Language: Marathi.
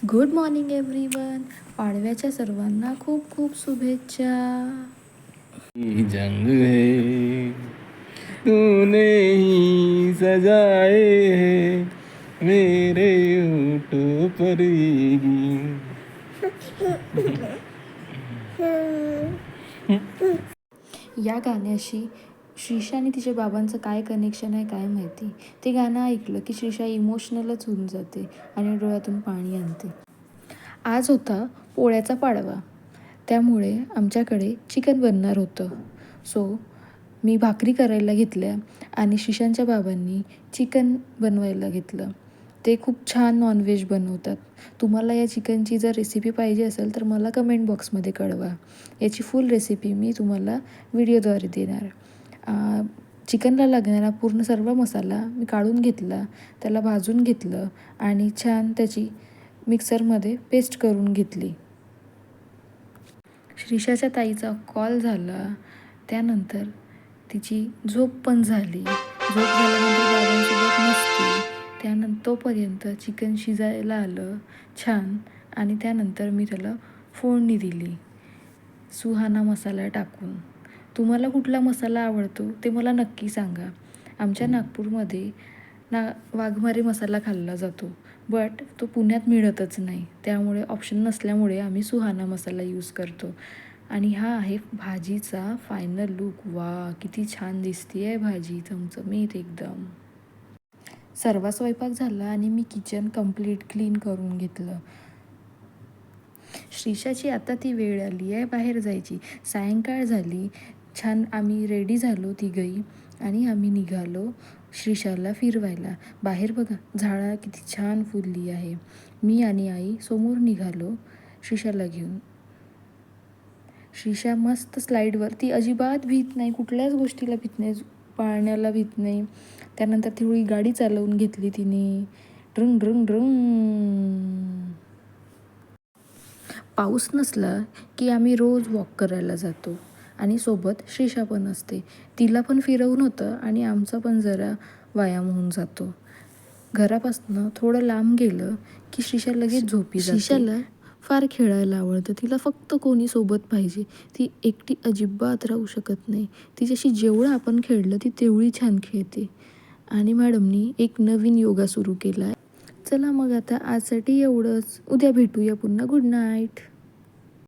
Good morning everyone. पाडव्याच्या सर्वांना खूप खूप शुभेच्छा. जंग है तूने ही सजाए है मेरे होठों पर ये या गाण्याशी श्रीषा आणि तिच्या बाबांचं काय कनेक्शन आहे काय माहिती. ते गाणं ऐकलं की श्रीषा इमोशनलच होऊन जाते आणि डोळ्यातून पाणी आणते. आज होता पोळ्याचा पाडवा, त्यामुळे आमच्याकडे चिकन बनणार होतं. सो मी भाकरी करायला घेतल्या आणि श्रीषांच्या बाबांनी चिकन बनवायला घेतलं. ते खूप छान नॉनव्हेज बनवतात. तुम्हाला या चिकनची जर रेसिपी पाहिजे असेल तर मला कमेंट बॉक्समध्ये कळवा. याची फुल रेसिपी मी तुम्हाला व्हिडिओद्वारे देणार. चिकनला लागणारा पूर्ण सर्व मसाला मी काढून घेतला, त्याला भाजून घेतलं आणि छान त्याची मिक्सरमध्ये पेस्ट करून घेतली. श्रीषाच्या ताईचा कॉल झाला, त्यानंतर तिची झोप पण झाली. झोप झाल्यानंतर बाबांसोबत मस्ती. त्यानंतर तोपर्यंत चिकन शिजायला आलं छान आणि त्यानंतर मी त्याला फोडणी दिली सुहाना मसाला टाकून. तुम्हाला कुठला मसाला आवडतो ते मला नक्की सांगा. आमच्या नागपूरमध्ये वाघमारे मसाला खाल्ला जातो, बट तो पुण्यात मिळतच नाही, त्यामुळे ऑप्शन नसल्यामुळे आम्ही सुहाना मसाला यूज करतो. आणि हा आहे भाजीचा फायनल लुक. वा, किती छान दिसते आहे भाजी, चमचमीत एकदम. सर्व स्वयंपाक झाला आणि मी किचन कंप्लीट क्लीन करून घेतलं. श्रीषाची आता ती वेळ आली आहे बाहेर जायची. सायंकाळ झाली, छान आम्ही रेडी झालो तिघही आणि आम्ही निघालो श्रीषाला फिरवायला. बाहेर बघा झाडं किती छान फुलली आहे. मी आणि आई समोर निघालो श्रीषाला घेऊन. श्रीषा मस्त स्लाईडवर, ती अजिबात भीत नाही, कुठल्याच गोष्टीला भीत नाही, पाळण्याला भीत नाही. त्यानंतर थोडी गाडी चालवून घेतली तिने, ड्रंग ड्रंग ड्रंग. पाऊस नसला की आम्ही रोज वॉक करायला जातो आणि सोबत श्रीषा पण असते. तिला पण फिरवून होतं आणि आमचा पण जरा व्यायाम होऊन जातो. घरापासून थोडं लांब गेलं की श्रीषा लगेच झोपी जाते. श्रीषाला फार खेळायला आवडतं, तिला फक्त कोणी सोबत पाहिजे. ती एकटी अजिबात राहू शकत नाही. तिच्याशी जेवढं आपण खेळलं ती तेवढी छान खेळते. आणि मॅडमनी एक नवीन योगा सुरू केला आहे. चला मग आता आजसाठी एवढंच. उद्या भेटूया पुन्हा. Good night.